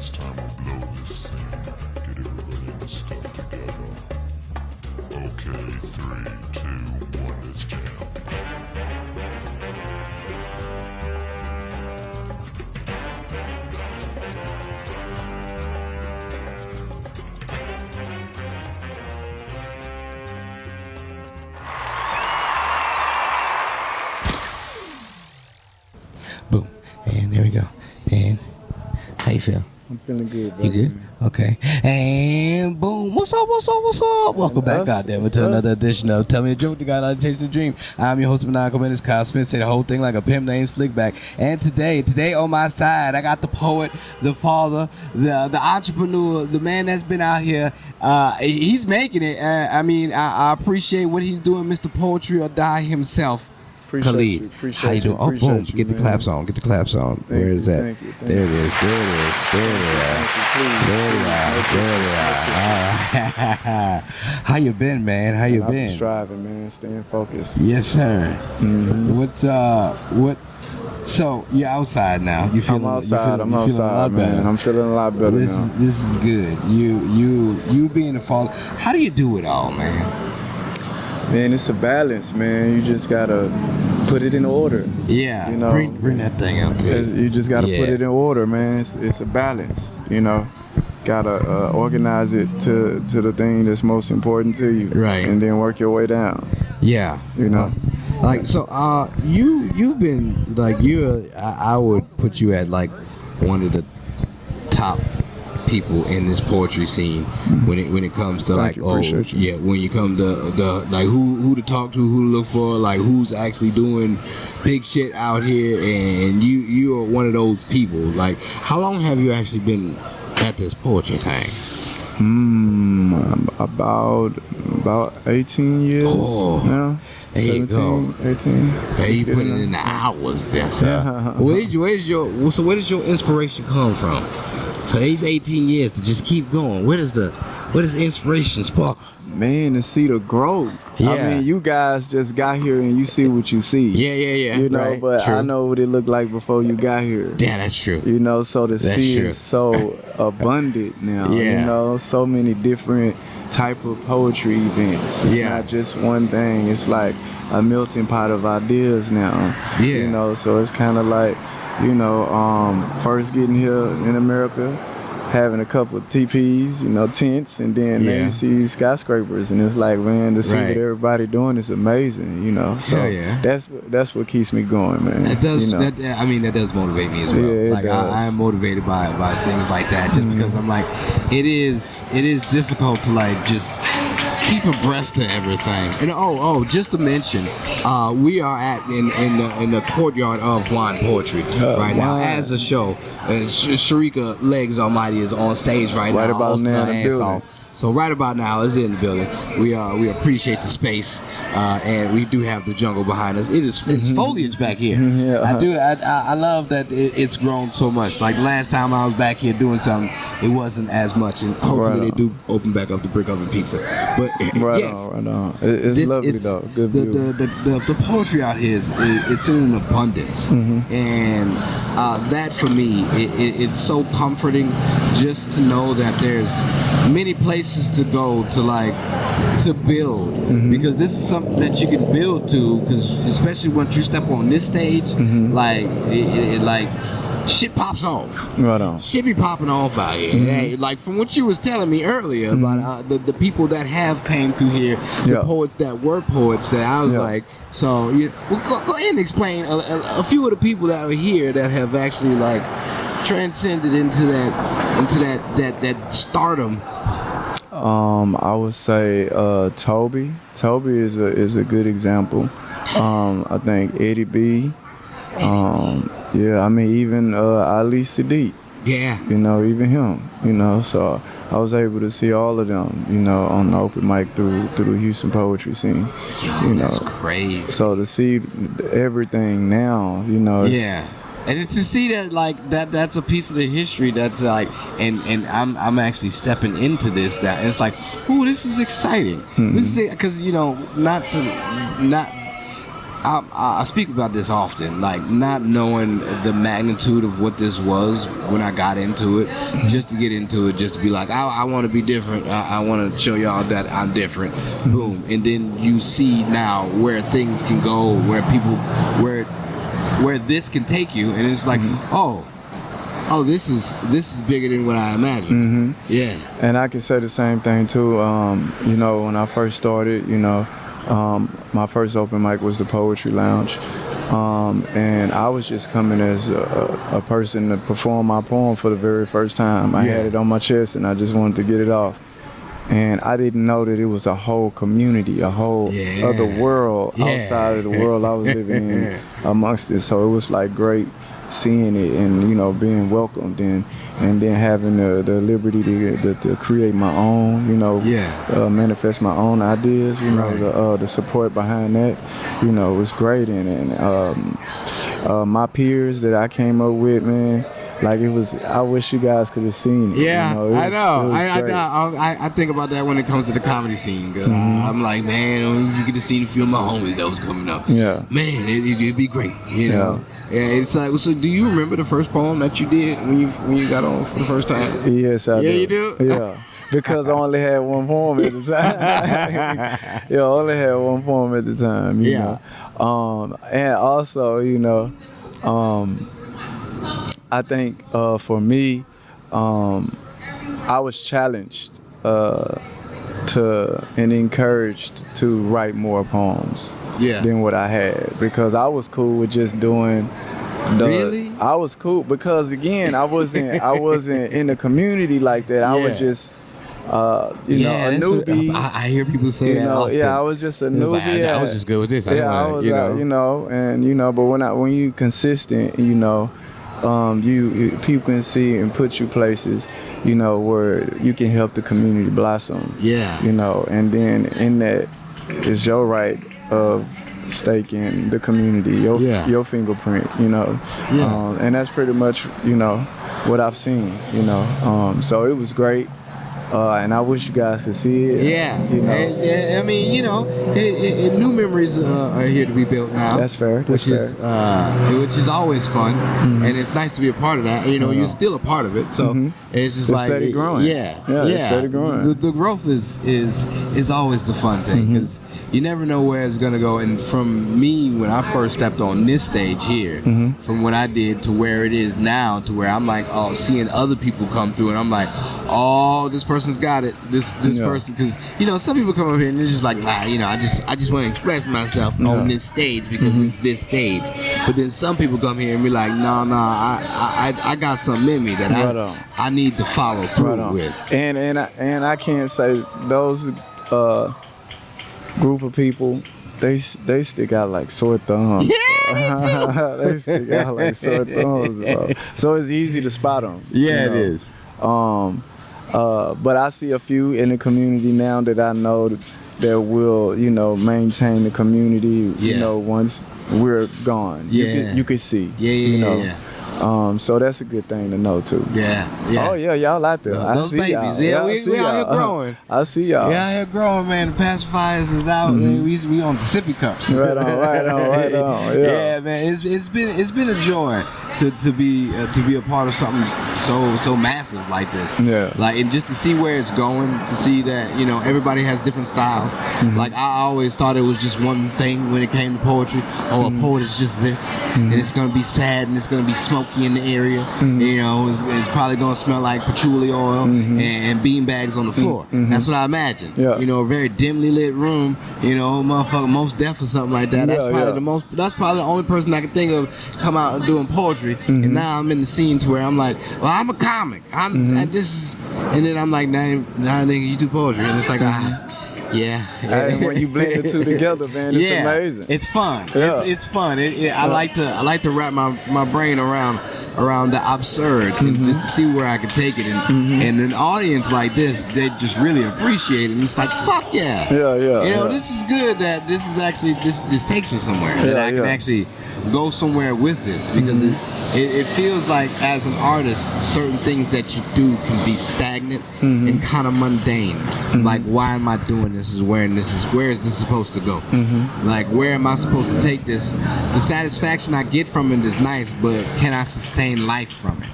It's time to blow this scene. Get everybody in the stuff together. Okay, 3, 2, 1, let's jam. Boom. And there we go. And how you feel? I'm feeling good, bro. You good? Okay. And boom. What's up? What's up? What's up? Welcome back, goddamn it, to another edition of Tell Me a Joke, the guy that takes the dream. I'm your host, Maniacal, Menace. Kyle Smith said the whole thing like a pimp named Slickback. And today on my side, I got the poet, the father, the entrepreneur, the man that's been out here. He's making it. I appreciate what he's doing, Mr. Poetry or Die himself. Appreciate Khalid, how you doing? Oh, boom! Get the claps on. Get the claps on. Where is that? Thank you. There it is. There it is. There it is. There we are. There we are. All right. How you been, man? How you I've been? been striving, man. Staying focused. Yes, sir. Mm-hmm. What? So you're outside now. You feeling? I'm outside. You feeling a lot man. better. I'm feeling a lot better now. This is good. You being a father. How do you do it all, man? Man, it's a balance, man. You just gotta put it in order. Yeah, you know, bring that thing out there. You just gotta put it in order, man. It's a balance, you know. Gotta organize it to the thing that's most important to you, right? And then work your way down. Yeah, you know. Like so, you've been like I would put you at like one of the top people in this poetry scene when it comes to Thank you. Yeah, when you come to the like who to talk to, who to look for, like who's actually doing big shit out here, and you are one of those people. Like, how long have you actually been at this poetry thing? About 18 years now. There you go. 18. Hey, you put it in the hours there, sir. Where does your inspiration come from? For these 18 years to just keep going, where does the inspiration spark? Man, to see the growth. Yeah. I mean, you guys just got here and you see what you see. Yeah. You know, right. but True. I know what it looked like before you got here. Yeah, that's true. You know, so to see true. it so abundant now. Yeah. You know, so many different type of poetry events. It's not just one thing. It's like a melting pot of ideas now. Yeah. You know, so it's kind of like, you know, first getting here in America, having a couple of TPs, you know, tents, and then now you see these skyscrapers, and it's like, man, to see what everybody doing is amazing, you know. So that's what keeps me going, man. That does. You know? That does motivate me as well. Yeah, like I am motivated by things like that, just because I'm like, it is difficult to like just keep abreast to everything. And just to mention, we are in the courtyard of Wine Poetry right now as a show. Sharika Legs Almighty is on stage right now. Right about now in the building. So right about now is in the building. We appreciate the space, and we do have the jungle behind us. It's foliage back here. Yeah. I love that it's grown so much. Like last time I was back here doing something, it wasn't as much, and hopefully they do open back up the brick oven pizza. But right on. It's lovely though. Good view. The poetry out here it's in an abundance, and that for me it's so comforting just to know that there's many places to go to build, because this is something that you can build to, because especially once you step on this stage, like it like shit pops off. Right on. Shit be popping off out here. Hey, like from what you was telling me earlier about the people that have came through here, the poets that were poets, that I was like, so go ahead and explain a few of the people that are here that have actually like transcended into that stardom. I would say Toby. Toby is a good example. I think Eddie B. I mean even Ali Sadiq. Yeah. You know, even him. You know, so I was able to see all of them, you know, on the open mic through the Houston poetry scene. Yo, you know, that's crazy. So to see everything now, you know, it's, and to see that like that's a piece of the history that's like, and I'm actually stepping into this, that it's like, ooh, this is exciting. This is because, you know, not I speak about this often, like not knowing the magnitude of what this was when I got into it, just to get into it, just to be like, I want to be different. I want to show y'all that I'm different. Boom. And then you see now where things can go, where people, where this can take you, and it's like, oh, this is bigger than what I imagined. Yeah. And I can say the same thing too. You know, when I first started, you know, my first open mic was the Poetry Lounge, and I was just coming as a person to perform my poem for the very first time. I had it on my chest, and I just wanted to get it off. And I didn't know that it was a whole community, a whole other world outside of the world I was living in amongst it. So it was like great seeing it and, you know, being welcomed and then having the liberty to create my own, you know, manifest my own ideas, you know, the support behind that, you know, was great. And my peers that I came up with, man, like it was, I wish you guys could have seen it. Yeah, you know, I know. I think about that when it comes to the comedy scene. Cause I'm like, man, if you could have seen a few of my homies that was coming up. Yeah. Man, it'd be great. You know. Yeah, it's like. So, do you remember the first poem that you did when you got on for the first time? Yes, I do. Yeah, you do. Yeah. Because I only had one poem at the time. I only had one poem at the time. You know. And also, you know, I think for me, I was challenged and encouraged to write more poems than what I had, because I was cool with just doing Really? I was cool because again I wasn't in the community like that. I was just a newbie. I hear people say that often. Yeah, I was just a newbie. I was just good with this. I was but when you consistent, you know, you people can see and put you places, you know, where you can help the community blossom. Yeah. You know, and then in that is your right of staking the community, your fingerprint, you know. Yeah. And that's pretty much, you know, what I've seen, you know. So it was great. And I wish you guys could see it. Yeah, you know. I mean, you know, new memories are here to be built now. That's fair. Which is always fun, and it's nice to be a part of that. You know, you're still a part of it, so it's just like steady growing. It's steady growing. The growth is always the fun thing, because you never know where it's gonna go. And from me, when I first stepped on this stage here, from what I did to where it is now, to where I'm like, oh, seeing other people come through, and I'm like, oh, this person's got it. This person, because you know, some people come up here and they're just like, you know, I just want to express myself on this stage because it's this stage. But then some people come here and be like, no, I got something in me that I need to follow through with. And I can't say those group of people, they stick out like sore thumbs. Yeah, they stick out like sore thumbs, bro. So it's easy to spot them. Yeah, it is. But I see a few in the community now that I know that will, you know, maintain the community. You know, once we're gone, you can see. You know. So that's a good thing to know too. Yeah. Oh yeah, y'all out there. Those babies. We out here growing. I see y'all. We out here growing, man. The pacifiers is out. We on the sippy cups. Right on. Yeah, man. It's been a joy to be a part of something so massive like this. Yeah. Like, and just to see where it's going, to see that, you know, everybody has different styles. Like, I always thought it was just one thing when it came to poetry. Oh, a poet is just this, and it's gonna be sad, and it's gonna be smoky in the area. You know, it's probably gonna smell like patchouli oil and bean bags on the floor. That's what I imagine. You know, a very dimly lit room. You know, motherfucker, Most Def or something like that. That's probably that's probably the only person I can think of come out and doing poetry. And now I'm in the scene to where I'm like, well, I'm a comic. And then I'm like, nah, nigga, you do poetry, and it's like, yeah. When you blend the two together, man, it's amazing. It's fun. It's fun. I like to wrap my brain around around the absurd, and just to see where I could take it. And an audience like this, they just really appreciate it. And it's like, fuck yeah. You know, this is good that this is actually, this takes me somewhere. That I can actually go somewhere with this, because it feels like as an artist, certain things that you do can be stagnant and kind of mundane. Like, why am I doing this? Where is this supposed to go? Like, where am I supposed to take this? The satisfaction I get from it is nice, but can I sustain life from it?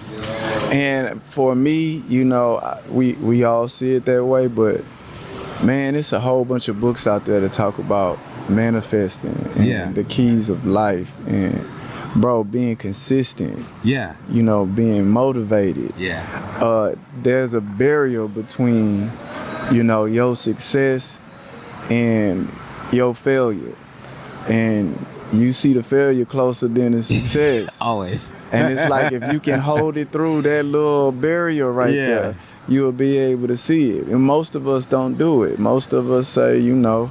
And for me, you know, we all see it that way, but man, it's a whole bunch of books out there that talk about manifesting and the keys of life, and bro, being consistent, you know, being motivated. There's a barrier between, you know, your success and your failure, and you see the failure closer than the success. Always. And it's like, if you can hold it through that little barrier right there, you'll be able to see it. And most of us don't do it. Most of us say, you know,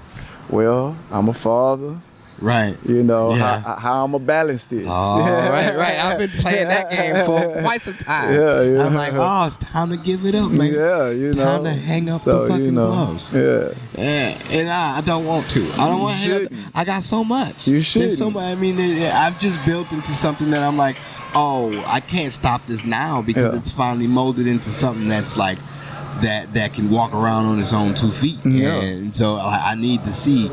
well, I'm a father. Right. You know, how I'm going to balance this. Oh, right. I've been playing that game for quite some time. I'm like, oh, it's time to give it up, man. You know. Time to hang up the fucking gloves. And I don't want to. I don't want to hang up. I got so much. You should. There's so much. I mean, I've just built into something that I'm like, oh, I can't stop this now, because it's finally molded into something that's like, that can walk around on its own 2 feet. And so I need to see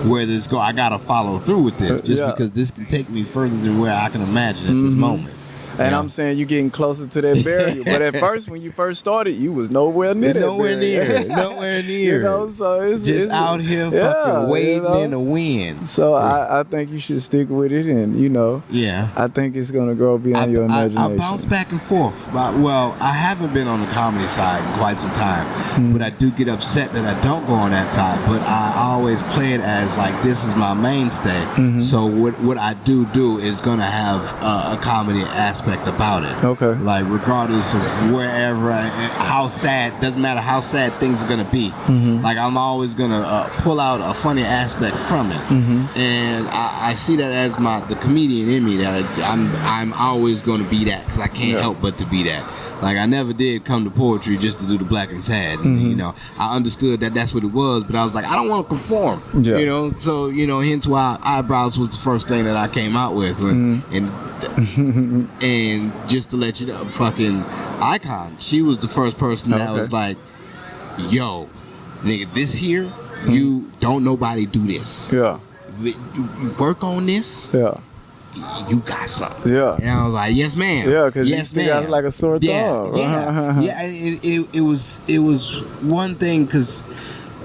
where this go. I gotta follow through with this, just because this can take me further than where I can imagine at this moment. And I'm saying you're getting closer to that barrier. But at first, when you first started, you was nowhere near that barrier. Nowhere near. You know, so it's out here fucking wading in the wind. So I think you should stick with it, and you know, I think it's gonna grow beyond your imagination. I bounce back and forth. Well, I haven't been on the comedy side in quite some time, but I do get upset that I don't go on that side. But I always play it as like, this is my mainstay. So what I do is gonna have a comedy aspect about it. Okay. Like, regardless of wherever, how sad, doesn't matter how sad things are gonna be. Like, I'm always gonna pull out a funny aspect from it. And I see that as the comedian in me, that I'm always gonna be that, because I can't help but to be that. Like, I never did come to poetry just to do the black and sad. And, you know, I understood that that's what it was, but I was like, I don't want to conform. You know, so, you know, hence why Eyebrows was the first thing that I came out with. And just to let you know, fucking Icon, she was the first person that was like, yo, nigga, this here, you don't nobody do this. You work on this. You got something. And I was like, yes, ma'am. Because you still got like a sore thumb. It was one thing, because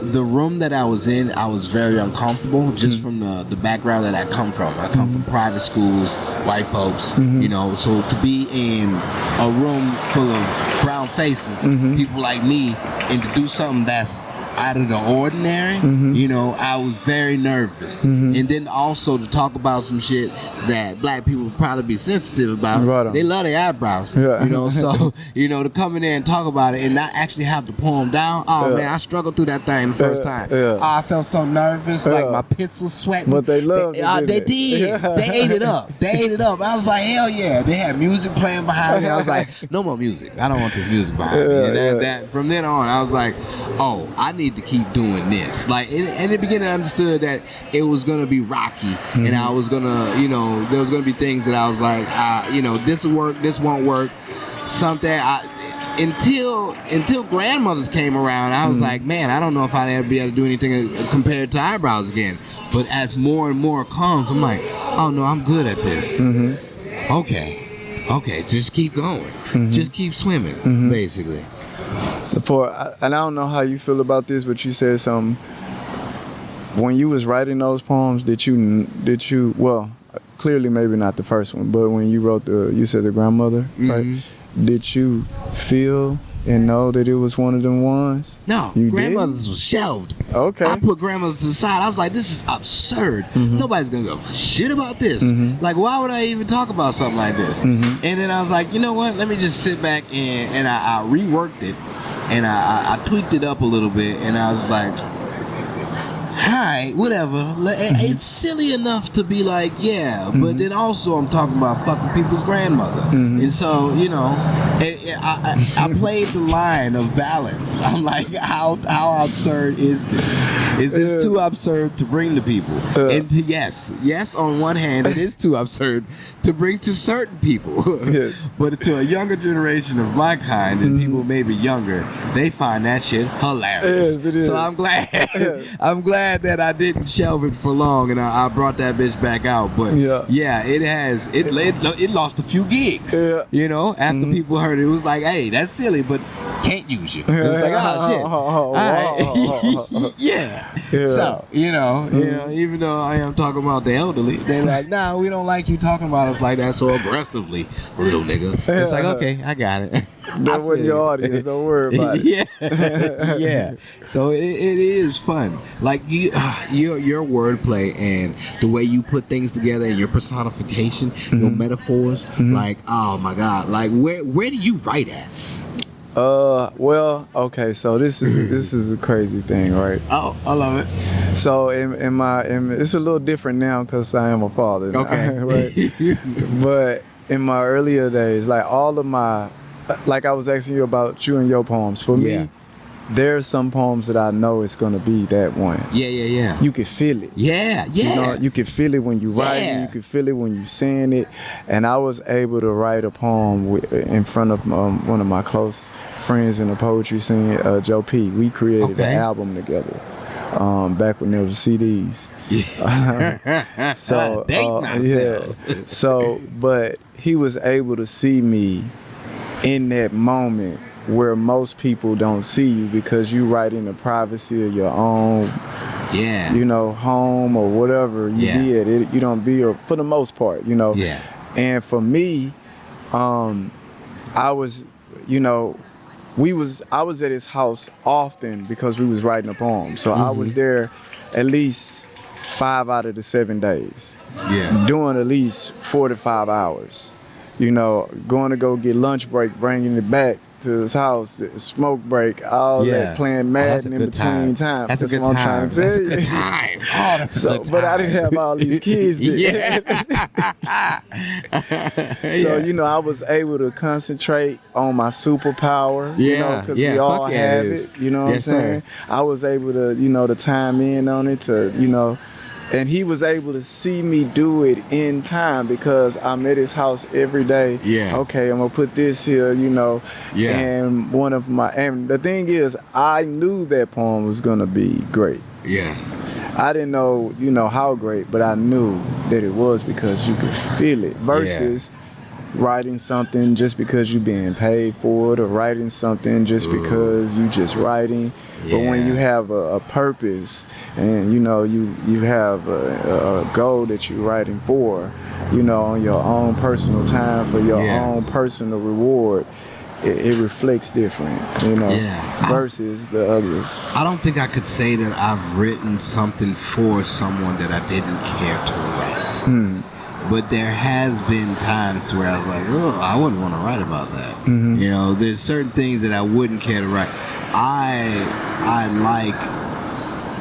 the room that I was in, I was very uncomfortable, just from the background that I come from. I come from private schools, white folks, you know, so to be in a room full of brown faces, people like me, and to do something that's out of the ordinary, you know, I was very nervous. And then also to talk about some shit that black people would probably be sensitive about. They love their eyebrows, you know, so, you know, to come in there and talk about it and not actually have to pull them down. Oh man, I struggled through that thing the first time. I felt so nervous, like my pits was sweating. But they loved it. They did. They ate it up. I was like, hell yeah. They had music playing behind me. I was like, no more music. I don't want this music behind me. And that from then on, I was like, oh, I need to keep doing this. Like, in the beginning, I understood that it was gonna be rocky, and I was gonna, you know, there was gonna be things that I was like, you know, this will work, this won't work. Something until grandmothers came around, I was like, man, I don't know if I'd ever be able to do anything compared to Eyebrows again. But as more and more comes, I'm like, oh no, I'm good at this. Okay, just keep going, just keep swimming, basically. And I don't know how you feel about this, but you said something when you was writing those poems. Did you well, clearly maybe not the first one, but when you wrote you said the grandmother, right? Did you feel and know that it was one of them ones? No, grandmothers was shelved. Okay. I put grandmothers to the side. I was like, this is absurd. Nobody's gonna go shit about this. Like, why would I even talk about something like this? And then I was like, you know what? Let me just sit back and I reworked it, and I tweaked it up a little bit, and I was like, alright, whatever. It's silly enough to be like, yeah, but then also I'm talking about fucking people's grandmother. And so, you know, I played the line of balance. I'm like, how absurd is this? Is this too absurd to bring to people? And yes, on one hand, it is too absurd to bring to certain people. Yes. But to a younger generation of my kind, and people maybe younger, they find that shit hilarious. Yes, it is. So I'm glad. I'm glad that I didn't shelve it for long, and I brought that bitch back out. But yeah, it lost a few gigs. Yeah. You know, after people heard it, it was like, hey, that's silly, but can't use you. It was like, oh shit. Yeah. So you know, even though I am talking about the elderly, they're like, nah, we don't like you talking about us like that so aggressively, little nigga. It's like, okay, I got it. That wasn't your audience. Don't worry about it. Yeah. So it is fun. Like your wordplay and the way you put things together and your personification, your metaphors. Like, oh my God. Like, where do you write at? Well, okay. So this is a crazy thing, right? Oh, I love it. So it's a little different now because I am a father. Okay. Right? But in my earlier days, like all of my, like I was asking you about you and your poems. For me, there's some poems that I know it's gonna be that one. Yeah. You can feel it. Yeah. You know, you can feel it when you write it. You can feel it when you saying it. And I was able to write a poem in front of one of my close friends in the poetry scene, Joe P. We created an album together. Back when there was CDs. So So, but he was able to see me in that moment where most people don't see you because you write in the privacy of your own, you know, home or whatever you did. You don't be, for the most part, you know. Yeah. And for me, I was, you know, I was at his house often because we was writing a poem. So I was there at least 5 out of the 7 days. Yeah. Doing at least 4 to 5 hours. You know, going to go get lunch break, bringing it back to his house, smoke break, all that, playing Madden in between time. That's a good time. That's a good time. Oh, that's a good time. But I didn't have all these kids there. So, you know, I was able to concentrate on my superpower, you know, because we all have it, you know what I'm saying? I was able to, you know, to time in on it to, you know, and he was able to see me do it in time because I'm at his house every day. Yeah. Okay, I'm gonna put this here, you know. Yeah. And and the thing is, I knew that poem was gonna be great. Yeah. I didn't know, you know, how great, but I knew that it was because you could feel it. Versus writing something just because you're being paid for it, or writing something just because you just writing. Yeah. But when you have a purpose and, you know, you have a goal that you're writing for, you know, on your own personal time for your own personal reward, it reflects different, you know, versus the others. I don't think I could say that I've written something for someone that I didn't care to write. But there has been times where I was like, oh, I wouldn't want to write about that. You know, there's certain things that I wouldn't care to write. I like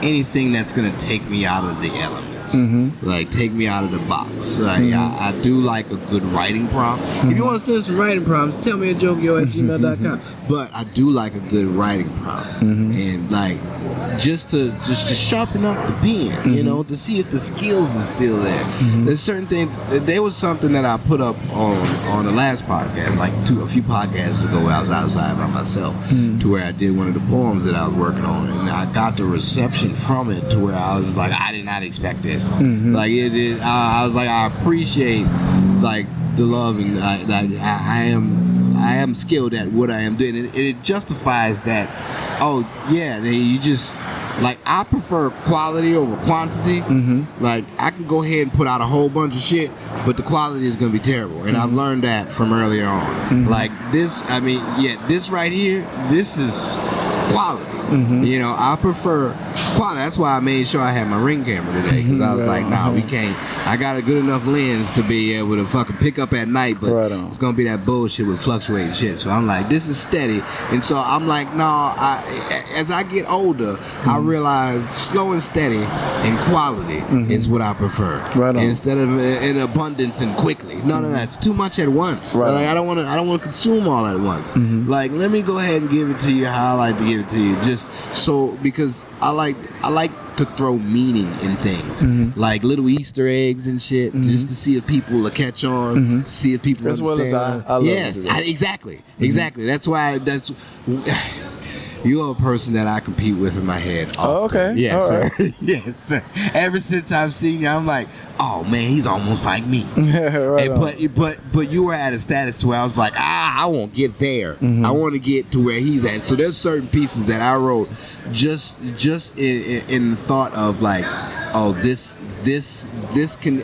anything that's gonna take me out of the elements, like take me out of the box. Like I do like a good writing prompt. If you want to send some writing prompts, tell me a joke at gmail.com. But I do like a good writing prompt, and like just to sharpen up the pen, you know, to see if the skills are still there. There's certain things. There was something that I put up on the last podcast, like a few podcasts ago, where I was outside by myself, to where I did one of the poems that I was working on, and I got the reception from it to where I was like, I did not expect this. Like it did. I was like, I appreciate like the love, and I am skilled at what I am doing, and it justifies that. Oh yeah, you just like, I prefer quality over quantity. Like I can go ahead and put out a whole bunch of shit, but the quality is gonna be terrible, and I've learned that from earlier on. Like this, I mean, this right here, this is quality. You know, I prefer quality. That's why I made sure I had my ring camera today, because I was like, nah, we can't. I got a good enough lens to be able to fucking pick up at night, but it's gonna be that bullshit with fluctuating shit. So I'm like, this is steady, and so I'm like, no. As I get older, I realize slow and steady and quality is what I prefer. Instead of in abundance and quickly. No, it's too much at once. Like, I don't want to consume all at once. Like, let me go ahead and give it to you how I like to give it to you, just so, because I like to throw meaning in things, like little Easter eggs and shit, just to see if people will catch on, to see if people understand. As well as I love yes, exactly. That's why you're a person that I compete with in my head often. Oh, okay. Yes, all sir. Right. Yes, sir. Ever since I've seen you, I'm like, oh man, he's almost like me. But you were at a status to where I was like, I won't get there. I want to get to where he's at. So there's certain pieces that I wrote just in the thought of like, oh, this can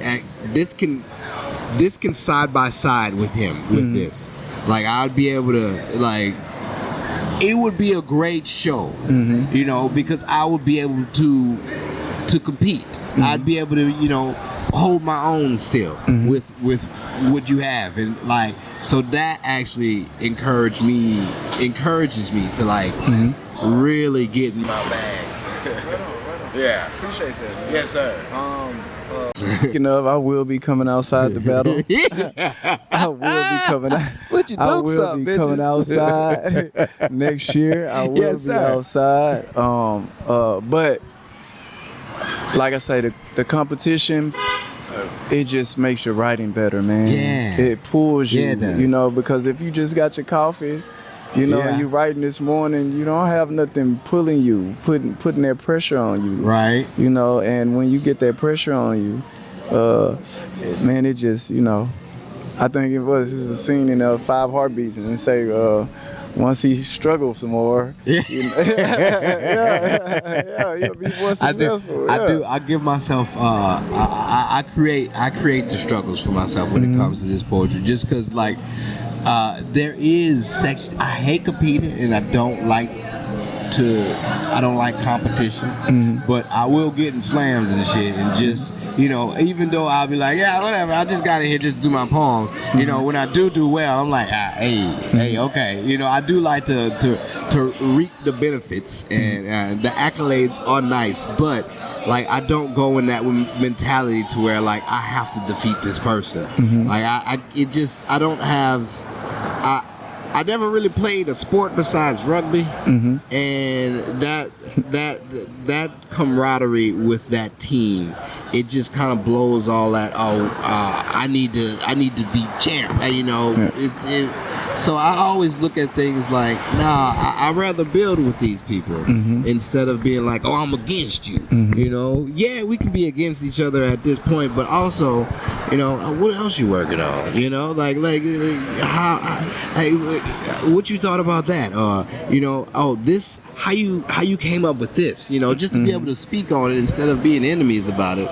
side by side with him with this. Like, I'd be able to, like, it would be a great show, you know, because I would be able to compete. I'd be able to, you know, hold my own still with what you have, and like, so that actually encourages me to like really get in my bag. Yeah, appreciate that, man. Yes, sir. Speaking of, I will be coming outside the battle. I will be coming out. Put your dukes up, bitches. Coming outside next year. I will be outside. But like I say, the competition, it just makes your writing better, man. Yeah. It pulls you, it does. you know, because if you just got your coffee, you know, and you writing this morning, you don't have nothing pulling you, putting that pressure on you. Right. You know, and when you get that pressure on you, man, it just, you know, I think this is a scene in 5 Heartbeats, and they say, once he struggles some more, he'll be more successful. I give myself, I create the struggles for myself when it comes to this poetry, just because, like, there is section. I hate competing, and I don't like competition, but I will get in slams and shit, and just, you know, even though I'll be like, yeah, whatever, I just got in here just to do my poems, you know, when I do well, I'm like, hey, okay, you know, I do like to reap the benefits, and the accolades are nice, but like, I don't go in that mentality to where like I have to defeat this person. Like, I don't have. I never really played a sport besides rugby, and that camaraderie with that team, it just kind of blows all that. I need to be champ, you know. So I always look at things like, I'd rather build with these people instead of being like, oh, I'm against you. You know, yeah, we can be against each other at this point, but also, you know, what else you working on? You know, like what you thought about that? Or, you know, how you came up with this? You know, just to be able to speak on it instead of being enemies about it.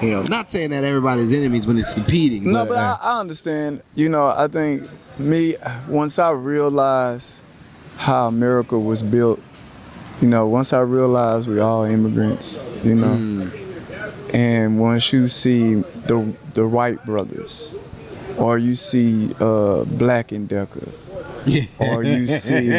You know, not saying that everybody's enemies when it's competing. No, but I understand. You know, I think once I realized how America was built, you know, once I realized we all immigrants, you know, and once you see the Wright brothers, or you see Black and Decker, or you see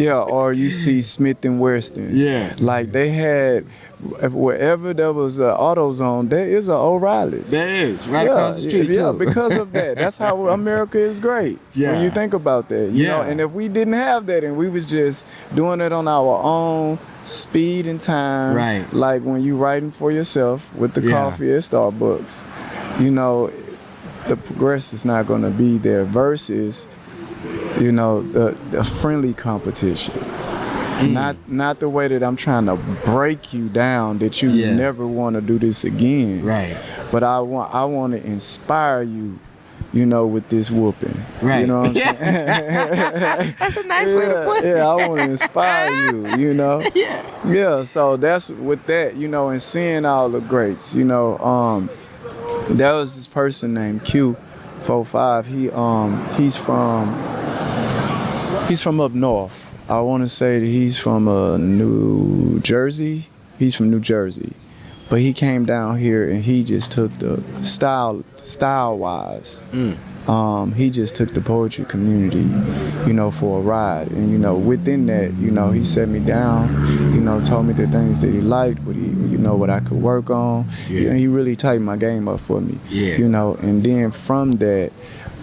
or you see Smith and Weston, like they had. Wherever there was an AutoZone, there is an O'Reilly's. There is, right across the street, too. Because of that. That's how America is great. When you think about that. You know, and if we didn't have that and we was just doing it on our own speed and time, right, like when you writing for yourself with the coffee at Starbucks, you know, the progress is not going to be there versus, you know, the friendly competition. Not the way that I'm trying to break you down, that you never want to do this again. Right. But I want to inspire you, you know, with this whooping. Right. You know what I'm saying? That's a nice way to put it. Yeah, I want to inspire you, you know? Yeah, so that's with that, you know, and seeing all the greats, you know, there was this person named Q45. He's from up north. I want to say that he's from New Jersey, he's from New Jersey, but he came down here and he just took the style wise. He just took the poetry community, you know, for a ride. And, you know, within that, you know, he set me down, you know, told me the things that he liked, what I could work on. Yeah. And he really tightened my game up for me. Yeah. You know, and then from that,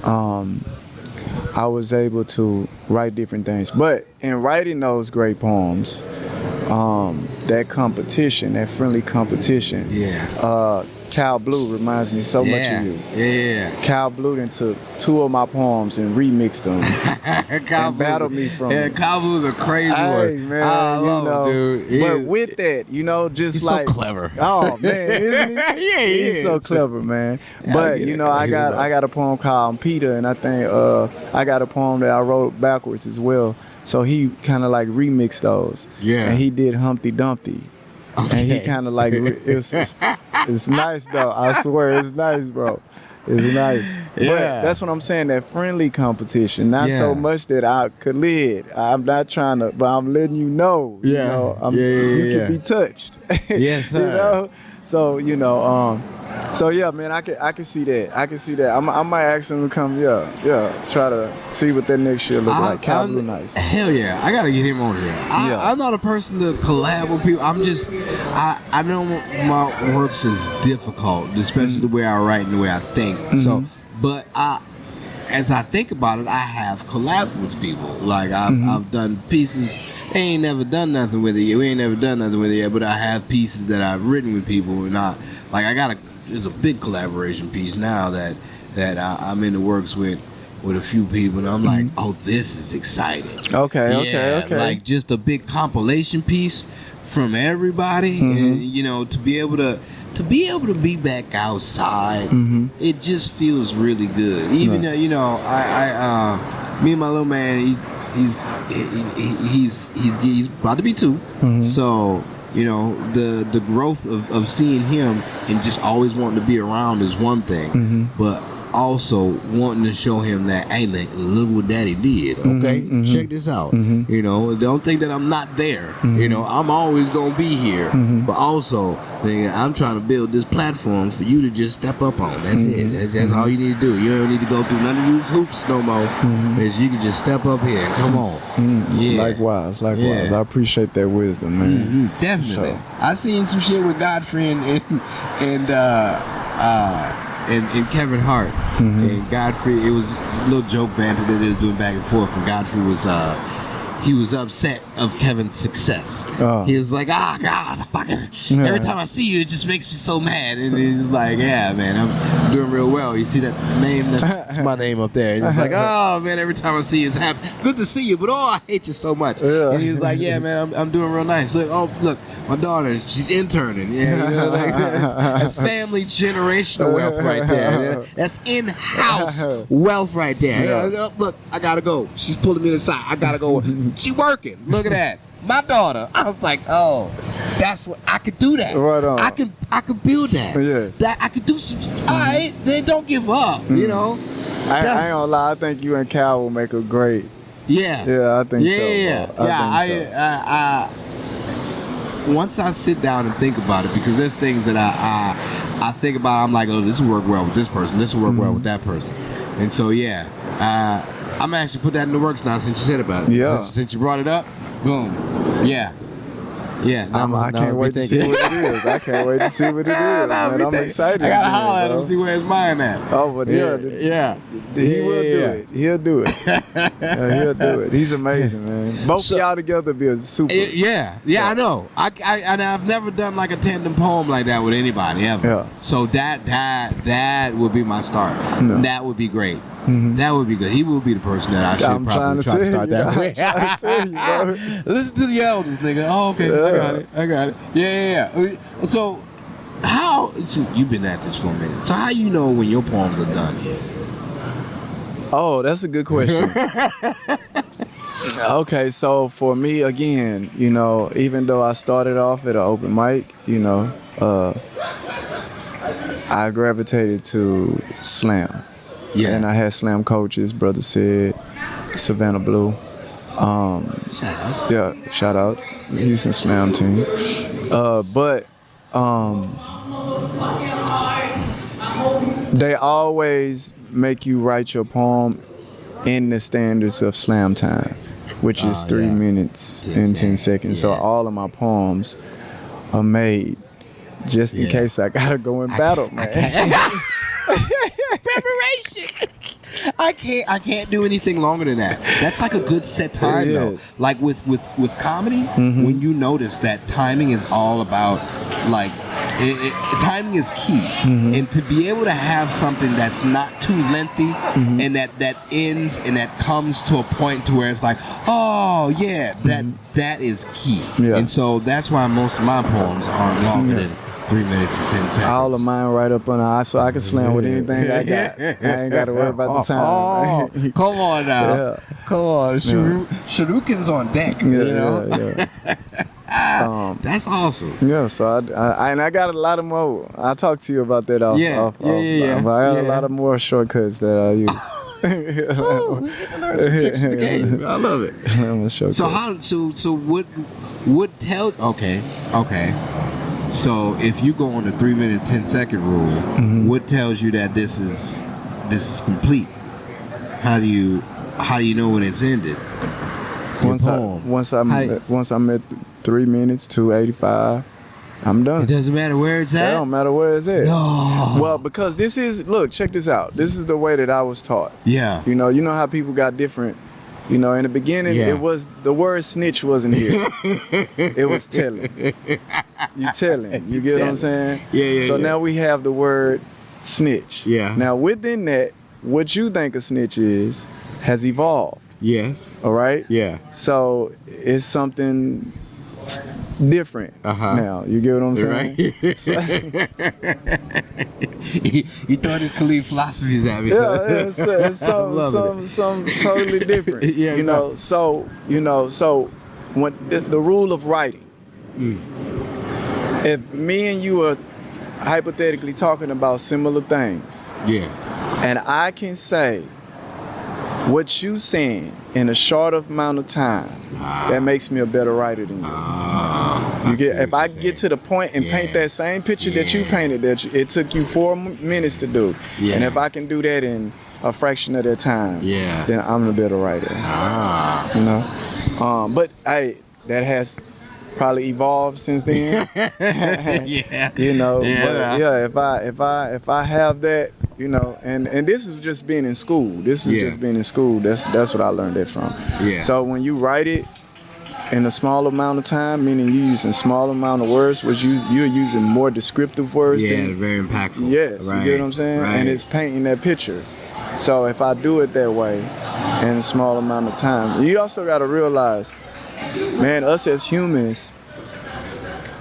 I was able to write different things. But in writing those great poems, that competition, that friendly competition, Cal Blue reminds me so much of you. Yeah. Cal Blue then took 2 of my poems and remixed them and battled me from Yeah, it. Cal Blue's a crazy Hey, one. man, I love you know, him, dude. But with that, you know, just He's like so clever. Oh man, isn't he? Yeah, he He's is. so clever, man. Yeah, But get you it. know, I get it, got a poem called Peter, and I think I got a poem that I wrote backwards as well. So he kind of like remixed those. Yeah. And he did Humpty Dumpty. Okay. And he kind of like it's nice though. I swear it's nice, bro. It's nice. Yeah. But that's what I'm saying, that friendly competition. Not so Yeah. much that I could lead. I'm not trying to, but I'm letting you know. Yeah. You know, Yeah. you can be touched. Yes, sir. You know? So, you know, so yeah, man, I can see that. I can see that. I might ask him to come, try to see what that next year look like. Cal Blue nice. Hell yeah, I gotta get him on here. Yeah. I'm not a person to collab with people. I know my works is difficult, especially the way I write and the way I think. So, but as I think about it, I have collabed with people. Like I've done pieces. They ain't never done nothing with it yet. We ain't never done nothing with it yet. But I have pieces that I've written with people, and there's a big collaboration piece now that I'm in the works with a few people, and I'm like, oh, this is exciting. Okay. Like just a big compilation piece from everybody, and you know, to be able to be back outside, it just feels really good. Even though, you know, I me and my little man, he's about to be 2, so. You know, the growth of seeing him and just always wanting to be around is one thing, but also wanting to show him that, hey, look what Daddy did. Okay, check this out. You know, don't think that I'm not there. You know, I'm always gonna be here, but also I'm trying to build this platform for you to just step up on. That's it. That's all you need to do. You don't need to go through none of these hoops no more. Is you can just step up here and come on. Yeah. Likewise. Yeah. I appreciate that wisdom, man. Definitely. Sure. I seen some shit with Godfrey and Kevin Hart. And Godfrey, it was a little joke banter that they was doing back and forth, and Godfrey was he was upset of Kevin's success. He was like, God, fucking every time I see you, it just makes me so mad. And he's like, yeah, man, I'm doing real well. You see that name? That's my name up there. And he's like, oh, man, every time I see you, it's happy. Good to see you, but I hate you so much. Yeah. And he's like, yeah, man, I'm doing real nice. Look, my daughter, she's interning. Yeah, you know, like that's family generational wealth right there. That's in-house wealth right there. Yeah. Look, I gotta go. She's pulling me to the side. I gotta go. She working. Look at that. My daughter. I was like, oh, that's what I could do that. Right on. I could build that. Yes. That I could do some. All right, then don't give up. You know. I ain't gonna lie. I think you and Cal will make a great. Yeah. Yeah, I think so. Yeah. Bro. I once I sit down and think about it, because there's things that I think about. I'm like, oh, this will work well with this person. This will work well with that person. And so I'm actually put that in the works now since you said about it. Yeah. Since you brought it up, boom. Yeah. I can't wait to see what it is. I can't wait to see what it is, man. I'm excited. I gotta again, holler at bro. him, see where his mind at. Oh, but Yeah. he will do it. He'll do it. He'll do it. He's amazing, man. Both of y'all together be a super. I know. I've never done like a tandem poem like that with anybody ever. Yeah. So that would be my start. No. That would be great. That would be good. He will be the person that I should I'm probably try to start that way. I'm trying to tell you, bro. Listen to the elders, nigga. Oh, okay. I got it. Yeah. So, you've been at this for a minute. So how you know when your poems are done? Oh, that's a good question. Okay, so for me, again, you know, even though I started off at an open mic, you know, I gravitated to slam. Yeah. And I had slam coaches, Brother Sid, Savannah Blue. Shout outs. Yeah, shout outs. Houston Slam team. But they always make you write your poem in the standards of slam time, which is 3 minutes and 10 seconds. So all of my poems are made just in case I gotta go in battle, man. Preparation. I can't do anything longer than that. That's like a good set time though. Like with comedy, when you notice that timing is all about like timing is key, and to be able to have something that's not too lengthy and that ends and that comes to a point to where it's like, oh yeah, that is key. And so that's why most of my poems aren't longer than 3 minutes and 10 seconds. All of mine right up on the eye, so I can slam with anything I got. I ain't got to worry about the time. Oh, come on now. Come on. Shurikens on deck. You know? That's awesome. Yeah, so I got a lot of more. I'll talk to you about that off. But I got a lot of more shortcuts that I use. Oh, we get to learn some tricks in the game. I love it. So what tell? Okay. So if you go on the 3 minute 10 second rule, what tells you that this is complete? How do you know when it's ended? Once I'm at 3 minutes 2:85, I'm done. It doesn't matter where it's at. It don't matter where it's at. No. Well, because check this out. This is the way that I was taught. Yeah. You know how people got different. You know, in the beginning, it was the word snitch wasn't here. It was telling. You telling. You get what I'm saying? Yeah. So now we have the word snitch. Yeah. Now within that, what you think a snitch is has evolved. Yes. All right? Yeah. So it's something different now. You get what I'm saying? Right. So, you throw these Khalid philosophies at me. It's something totally different. You know, so when the rule of writing, if me and you are hypothetically talking about similar things, and I can say what you saying in a short amount of time, that makes me a better writer than you. If I get to the point and paint that same picture that you painted, it took you 4 minutes to do, and if I can do that in a fraction of that time, then I'm a better writer. You know, but that has probably evolved since then. You know, but if I have that. You know, and this is just being in school. This is just being in school. That's what I learned that from. Yeah. So when you write it in a small amount of time, meaning you using small amount of words, you're using more descriptive words. Yeah, very impactful. Yes, you get what I'm saying? Right. And it's painting that picture. So if I do it that way in a small amount of time, you also got to realize, man, us as humans,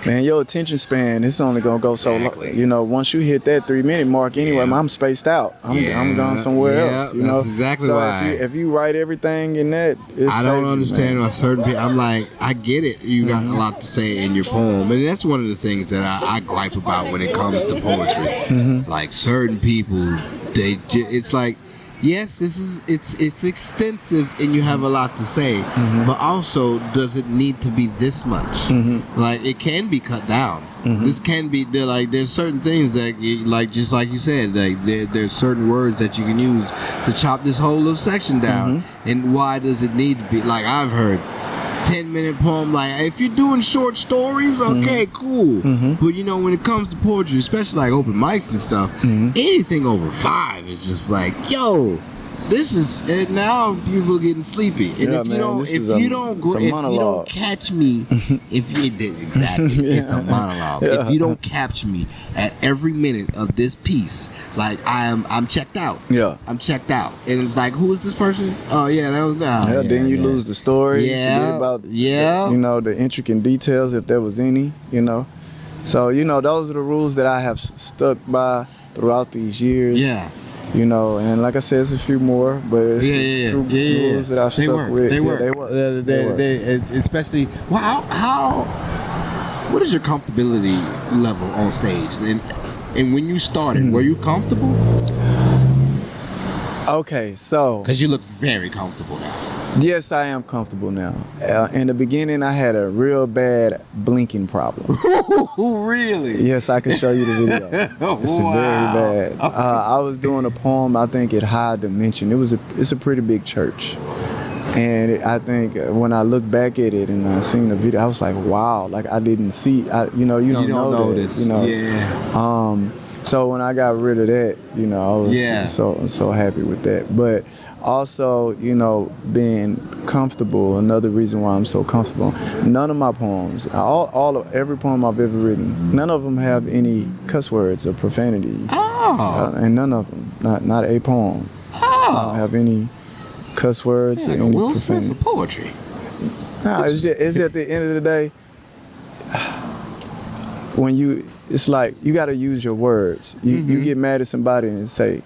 man, your attention span, it's only gonna go so long. You know, once you hit that 3 minute mark anyway, I'm spaced out. I'm gone somewhere else. You know, that's exactly why. If you write everything in that, I don't understand why certain people. I'm like, I get it. You got a lot to say in your poem, and that's one of the things that I gripe about when it comes to poetry. Like certain people, it's like. Yes, it's extensive and you have a lot to say, but also does it need to be this much? Like it can be cut down. This can be there's certain things that like just like you said, like there's certain words that you can use to chop this whole little section down. And why does it need to be like I've heard 10-minute poem, like if you're doing short stories, okay, cool. But you know, when it comes to poetry, especially like open mics and stuff, anything over 5 is just like, yo, this is and now people are getting sleepy. And if you don't catch me, it's a monologue. If you don't catch me at every minute of this piece, like I'm checked out. I'm checked out. And it's like, who is this person? Oh yeah, that was that. Then you lose the story. You know, the intricate details, if there was any. You know, so you know those are the rules that I have stuck by throughout these years. You know, and like I said, it's a few more, but it's rules that I've stuck with. They work. Especially, what is your comfortability level on stage? And when you started, were you comfortable? Okay, so because you look very comfortable now. Yes, I am comfortable now. In the beginning, I had a real bad blinking problem. Really? Yes, I can show you the video. It's Wow. very bad. I was doing a poem, I think, at High Dimension. It's a pretty big church. And I think when I look back at it and I seen the video, I was like, wow, like I didn't see, you don't know this. That, Yeah. So when I got rid of that, I was so happy with that. But also, being comfortable. Another reason why I'm so comfortable. None of my poems, every poem I've ever written, none of them have any cuss words or profanity. Oh. And none of them, not a poem. Oh. I don't have any cuss words or Like any Will Smith profanity. of poetry. No, it's at the end of the day. It's like you got to use your words. You get mad at somebody and say,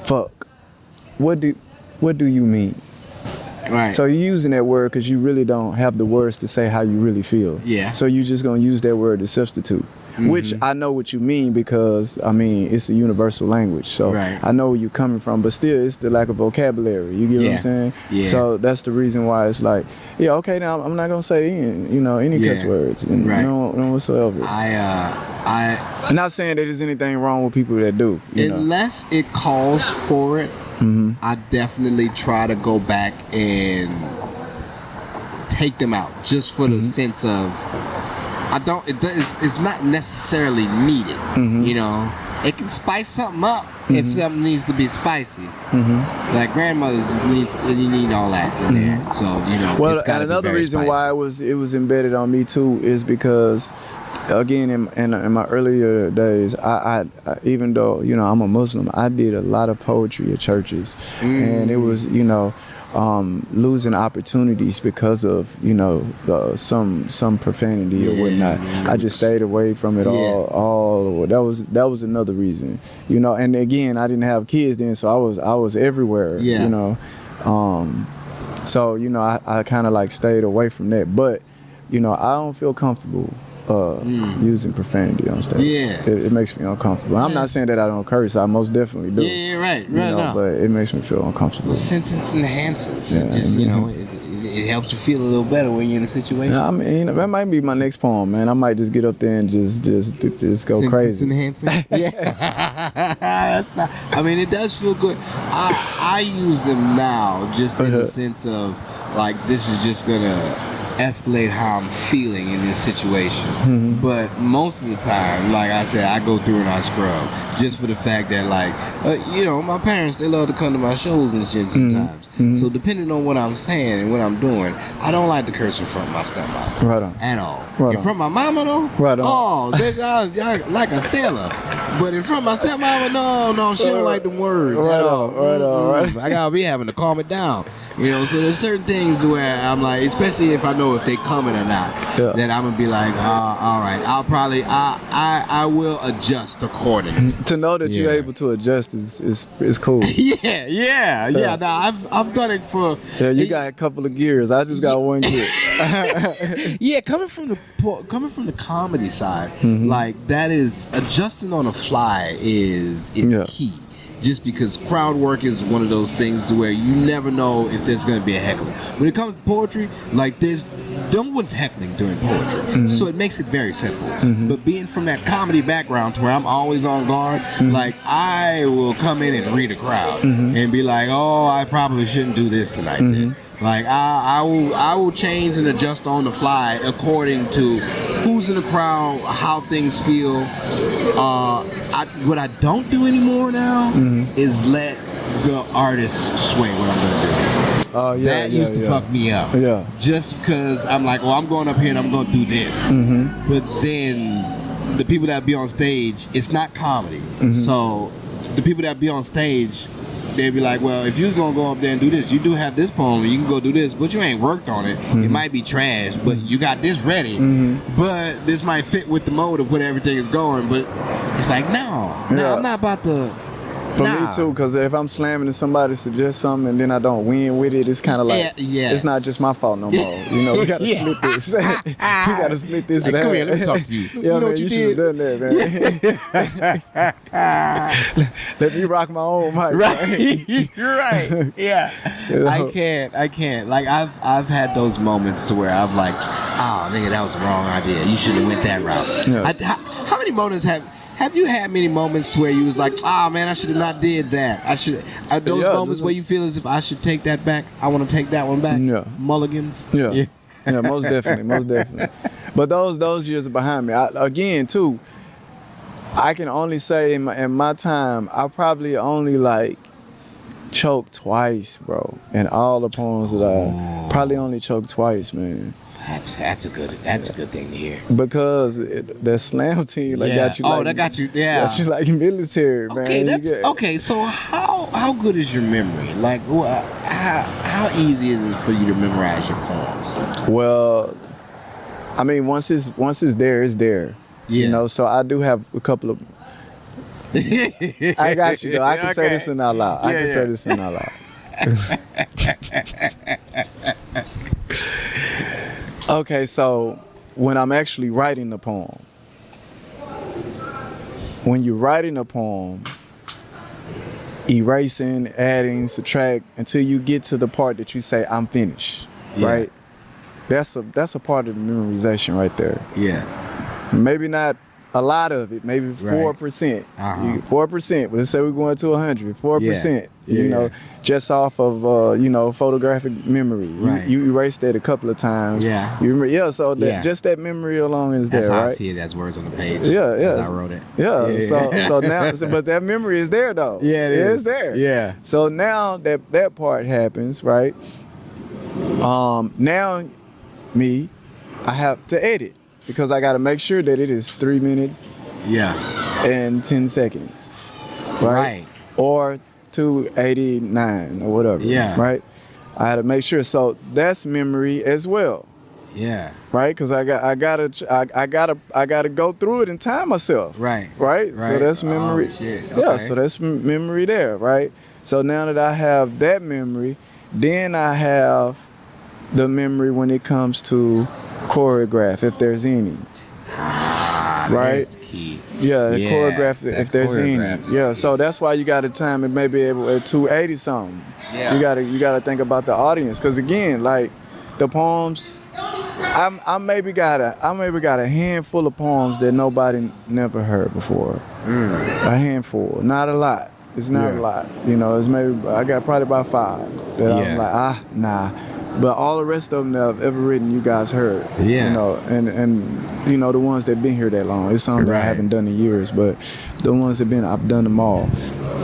"Fuck." What do you mean? Right. So you're using that word because you really don't have the words to say how you really feel. Yeah. So you're just gonna use that word to substitute, which I know what you mean because it's a universal language. So Right. I know where you're coming from, but still, it's the lack of vocabulary. You get what I'm saying? Yeah. So that's the reason why it's like, yeah, okay, now I'm not gonna say any cuss words, Right. no whatsoever. I'm not saying that there's anything wrong with people that do. unless it calls for it. I definitely try to go back and take them out just for the sense of it's not necessarily needed. It can spice something up if something needs to be spicy. Like grandmothers you need all that in there. So well, it's gotta and another be very reason spicy. why it was embedded on me too is because again in my earlier days I even though I'm a Muslim, I did a lot of poetry at churches, and it was losing opportunities because of some profanity or whatnot. I just stayed away from it all. That was another reason, and again I didn't have kids then, so I was everywhere. So I kind of like stayed away from that, but I don't feel comfortable using profanity on stage. It makes me uncomfortable. I'm not saying that I don't curse. I most definitely do. Right. But it makes me feel uncomfortable. Sentence enhances. It just it helps you feel a little better when you're in a situation. Yeah, that might be my next poem, man. I might just get up there and just go crazy. Enhancing. Yeah. That's not. It does feel good. I use them now just in the sense of like this is just gonna escalate how I'm feeling in this situation. But most of the time, like I said, I go through and I scrub just for the fact that my parents, they love to come to my shows and shit sometimes. So depending on what I'm saying and what I'm doing, I don't like to curse in front of my stepmom. Right on. At all. Right in front of my mama though? Right on. I like a sailor. But in front of my stepmama, no, she don't like them words at all. Right. I gotta be having to calm it down. So there's certain things where I'm like, especially if I know if they coming or not, that I'm gonna be like, all right, I will adjust accordingly. To know that you're able to adjust is cool. Yeah. Now I've done it for. Yeah, you got a couple of gears. I just got one gear. Yeah, coming from the comedy side, like that is adjusting on the fly is key. Just because crowd work is one of those things to where you never know if there's going to be a heckler. When it comes to poetry, like no one's heckling during poetry, so it makes it very simple. But being from that comedy background to where I'm always on guard, like I will come in and read a crowd and be like, oh, I probably shouldn't do this tonight then. Like I will change and adjust on the fly according to who's in the crowd, how things feel. What I don't do anymore now is let the artist sway what I'm gonna do. That used to fuck me up. Yeah. Just because I'm like, I'm going up here and I'm gonna do this. But then the people that be on stage, it's not comedy. So the people that be on stage, they'd be like, well, if you was gonna go up there and do this, you do have this poem, you can go do this, but you ain't worked on it. It might be trash, but you got this ready. But this might fit with the mode of where everything is going. But it's like, no, I'm not about to For me too, because if I'm slamming and somebody suggests something and then I don't win with it, it's kind of like it's not just my fault no more. You know, we gotta split this. We gotta split this. Like, come here, let me talk to you. Yeah, man, you should have done that, man. Let me rock my own mic. Right. You're right. Yeah. You know? I can't. Like I've had those moments to where I've like, oh nigga, that was the wrong idea. You should have went that route. Yeah. How many moments have you had many moments to where you was like, oh man, I should have not did that. I should. Are those moments where you feel as if I should take that back? I want to take that one back. Yeah. Mulligans. Yeah, most definitely. But those years are behind me. Again, too, I can only say in my time, I probably only like choked twice, bro. In all the poems that I probably only choked twice, man. That's a good thing to hear. Because that slam team got you. That got you. Yeah, got you like military, man. Okay, okay. So how good is your memory? Like, how easy is it for you to memorize your poems? Well, I mean, once it's there, it's there. Yeah. You know, so I do have a couple of. I got you though. I can say this in out loud. I can say this in out loud. Okay, so when I'm actually writing the poem, when you're writing a poem, erasing, adding, subtract until you get to the part that you say I'm finished, right? That's a part of the memorization right there. Yeah. Maybe not a lot of it, maybe 4%. 4%. But let's say we're going to 100. 4%. You know, just off of photographic memory. Right. You erased that a couple of times. Yeah. You remember, so just that memory alone is That's there, how right? I see it as words on the page. Yeah. As I wrote it. Yeah. So now, but that memory is there though. Yeah, it's there. Yeah. So now that part happens, right? Now I have to edit. Because I got to make sure that it is 3 minutes and 10 seconds, right? Or 289 or whatever, right? I had to make sure. So that's memory as well, right? Because I gotta go through it and time myself, right? So that's memory. Oh, shit. Yeah, Okay. so that's memory there, right? So now that I have that memory, then I have the memory when it comes to choreograph, if there's any. Right? That's key. Choreograph if there's any. So that's why you got to time it maybe at 280 something. You gotta think about the audience, because again, like the poems, I maybe got a handful of poems that nobody never heard before. A handful, not a lot. It's not a lot. You know, it's maybe I got probably about 5 that I'm like nah. But all the rest of them that I've ever written, you guys heard. You know, and you know, the ones that been here that long. It's something that I haven't done in years, but the ones that I've done them all.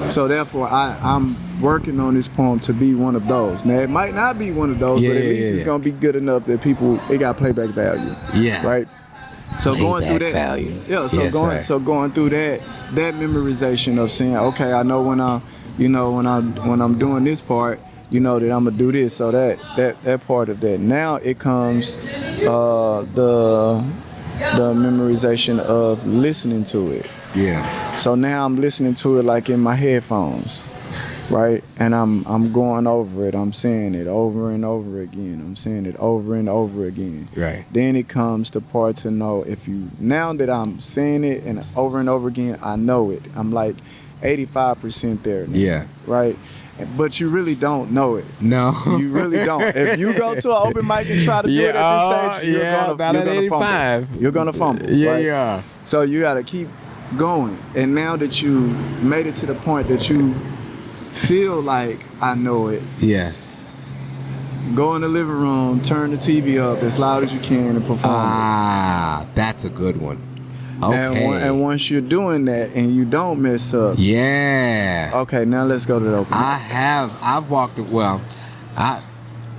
So therefore, I'm working on this poem to be one of those. Now, it might not be one of those, but at least it's gonna be good enough that it got playback value. Right. So going through that value. So going through that memorization of saying, okay, I know when I'm doing this part, you know that I'm gonna do this, so that part of that. Now it comes the memorization of listening to it. So now I'm listening to it like in my headphones, right? And I'm going over it. I'm saying it over and over again. I'm saying it over and over again. Right. Then it comes the part to know now that I'm saying it and over again, I know it. I'm like 85% there now, right? But you really don't know it. No. You really don't. If you go to an open mic and try to do it at this stage, you're gonna fumble. You're gonna fumble. Right? So you gotta keep going. And now that you made it to the point that you feel like I know it, go in the living room, turn the TV up as loud as you can and perform it. That's a good one. Okay. And once you're doing that and you don't mess up. Okay, now let's go to the open. I've walked, I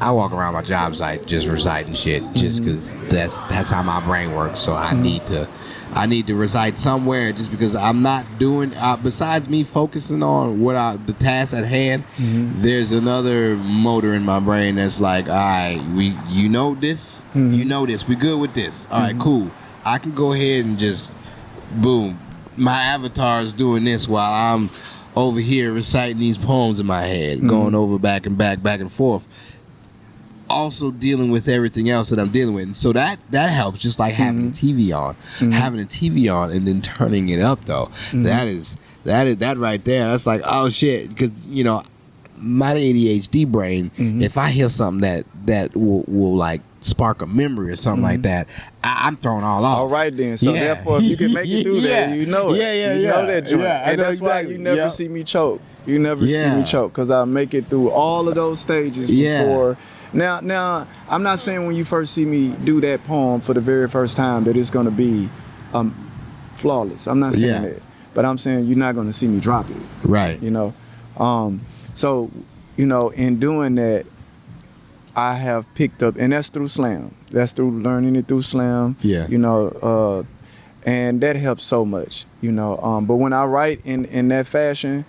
walk around my job site just reciting shit just because that's how my brain works. So I need to recite somewhere just because I'm not doing, besides me focusing on the task at hand, there's another motor in my brain that's like, all right, you know this, we good with this. All right, cool. I can go ahead and just, boom, my avatar is doing this while I'm over here reciting these poems in my head, going over back and forth. Also dealing with everything else that I'm dealing with, and so that helps. Just like having the TV on, having the TV on, and then turning it up though. That right there. That's like, oh shit, because you know my ADHD brain. If I hear something that will like spark a memory or something like that, I'm thrown all off. All right then. So therefore, if you can make it through that, you know it. You know that joint. And that's why you never see me choke. You never see me choke because I make it through all of those stages before. Now, I'm not saying when you first see me do that poem for the very first time that it's going to be flawless. I'm not saying that. But I'm saying you're not going to see me drop it. Right. You know? So, you know, in doing that, I have picked up, and that's through slam. That's through learning it through slam. Yeah. You know, and that helps so much, you know. But when I write in that fashion,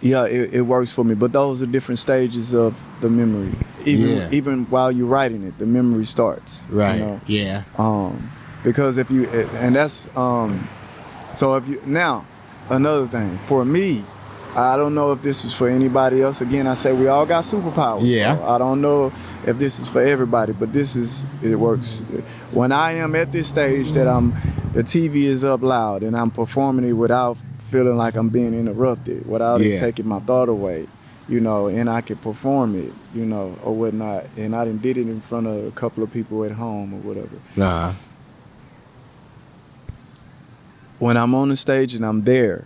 it works for me. But those are different stages of the memory. Even while you're writing it, the memory starts. Right. You know? Because if you, and that's, so if you, now, another thing, for me, I don't know if this is for anybody else. Again, I say we all got superpowers. Yeah. So I don't know if this is for everybody, but it works. When I am at this stage that the TV is up loud and I'm performing it without feeling like I'm being interrupted, without it taking my thought away, you know, and I can perform it, you know, or whatnot. And I did it in front of a couple of people at home or whatever. When I'm on the stage and I'm there,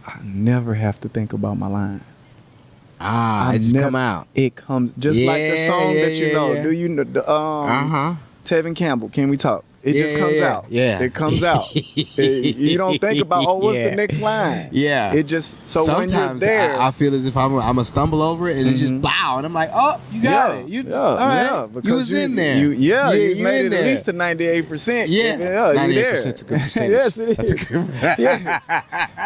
I never have to think about my line. It just come out. It comes just like the song that you know. Do you know the Tevin Campbell? Can we talk? It just comes out. Yeah, it comes out. You don't think about what's the next line. Yeah, it just sometimes when you're there, I feel as if I'm gonna stumble over it and it just bow, and I'm like, oh, you got it. You all right? You was in there. You made it at least to 98%. Yeah, 98% is a good percentage. Yes, it is. Yes,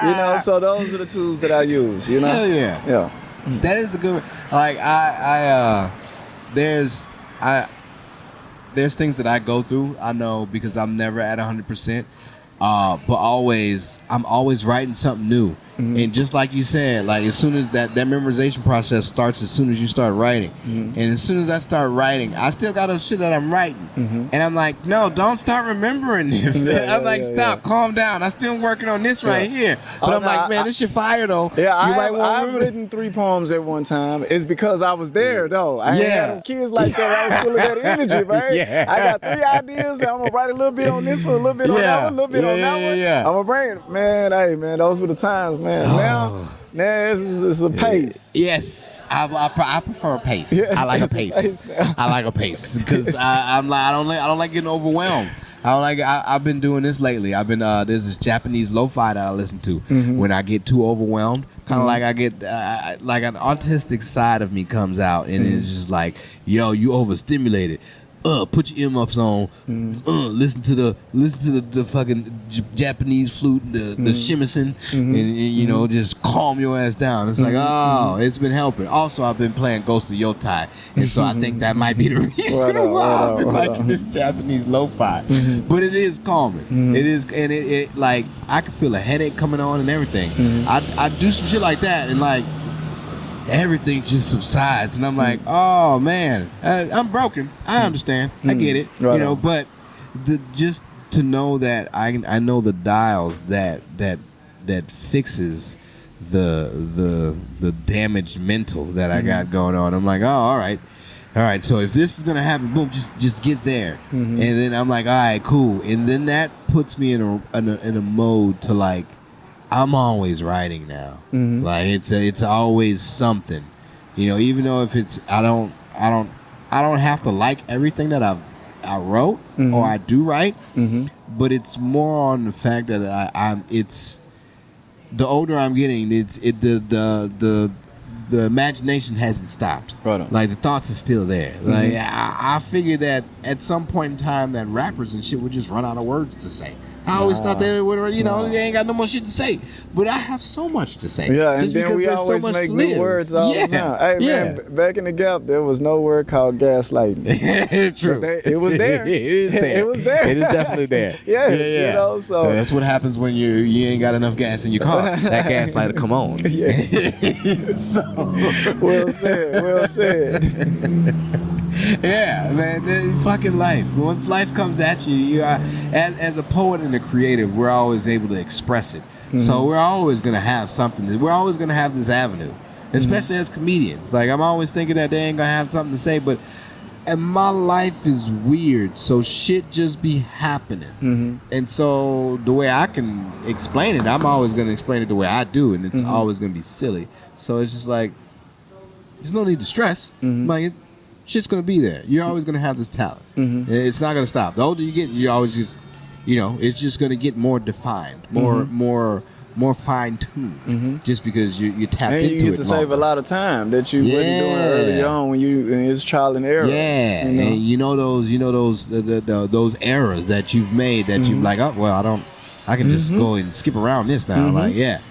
you know. So those are the tools that I use. You know. Hell yeah. That is a good. Like there's things that I go through, I know, because I'm never at 100%, but I'm always writing something new. And just like you said, like as soon as that memorization process starts, as soon as you start writing, and as soon as I start writing, I still got those shit that I'm writing, and I'm like, no, don't start remembering this. I'm like, stop, calm down. I'm still working on this right here. But I'm like, man, this shit fire though. Yeah, I've written 3 poems at one time. It's because I was there though. I had them kids like that. I was full of that energy, man. I got 3 ideas. I'm gonna write a little bit on this one, a little bit on that one, a little bit on that one. I'm gonna bring it, man. Hey, man, those were the times, man. Now it's a pace. Yes, I prefer a pace. Yes, I like a pace. I like a pace because I don't like getting overwhelmed. I've been doing this lately. I've been there's this Japanese lo-fi that I listen to when I get too overwhelmed. Kind of like I get like an autistic side of me comes out and it's just like, yo, you overstimulated. Put your earmuffs on. Listen to the fucking Japanese flute, the shamisen, and you know, just calm your ass down. It's like, oh, it's been helping. Also, I've been playing Ghost of Yotai, and so I think that might be the reason why I've been liking this Japanese lo-fi. But it is calming. It is, and it like I can feel a headache coming on and everything. I do some shit like that, and like, everything just subsides, and I'm like, oh man, I'm broken. I understand. I get it. Right, you know, on. But just to know that I know the dials that fixes the damaged mental that I got going on. I'm like, oh, all right. So if this is gonna happen, boom, just get there, and then I'm like, all right, cool, and then that puts me in a mode to like, I'm always writing now. Like it's always something, you know. Even though if it's I don't have to like everything that I wrote or I do write, but it's more on the fact that it's the older I'm getting, the imagination hasn't stopped. Right on. Like the thoughts are still there. Like I figured that at some point in time that rappers and shit would just run out of words to say. I always thought they were, they ain't got no more shit to say. But I have so much to say. Yeah, and just then because we there's always so much make to new live. words all the time. Hey, man, back in the Gap, there was no word called gaslighting. True. It was there. It is there. It was there. It is definitely there. Yeah. So that's what happens when you ain't got enough gas in your car. That gaslight will come on. Yes. So. Well said. Yeah, man, fucking life. Once life comes at you, you are, as a poet and a creative, we're always able to express it. Mm-hmm. So we're always gonna have something. We're always gonna have this avenue, especially as comedians. Like I'm always thinking that they ain't gonna have something to say, but and my life is weird, so shit just be happening. Mm-hmm. And so the way I can explain it, I'm always gonna explain it the way I do, and it's always gonna be silly. So it's just like there's no need to stress. Like shit's gonna be there. You're always gonna have this talent. It's not gonna stop. The older you get, you always just, it's just gonna get more defined, more fine-tuned, just because you tapped into it. And you get to save a lot of time that you wasn't doing early on when it's trial and error. Yeah, and those errors that you've made that you're like, oh well, I can just go and skip around this now. Like yeah.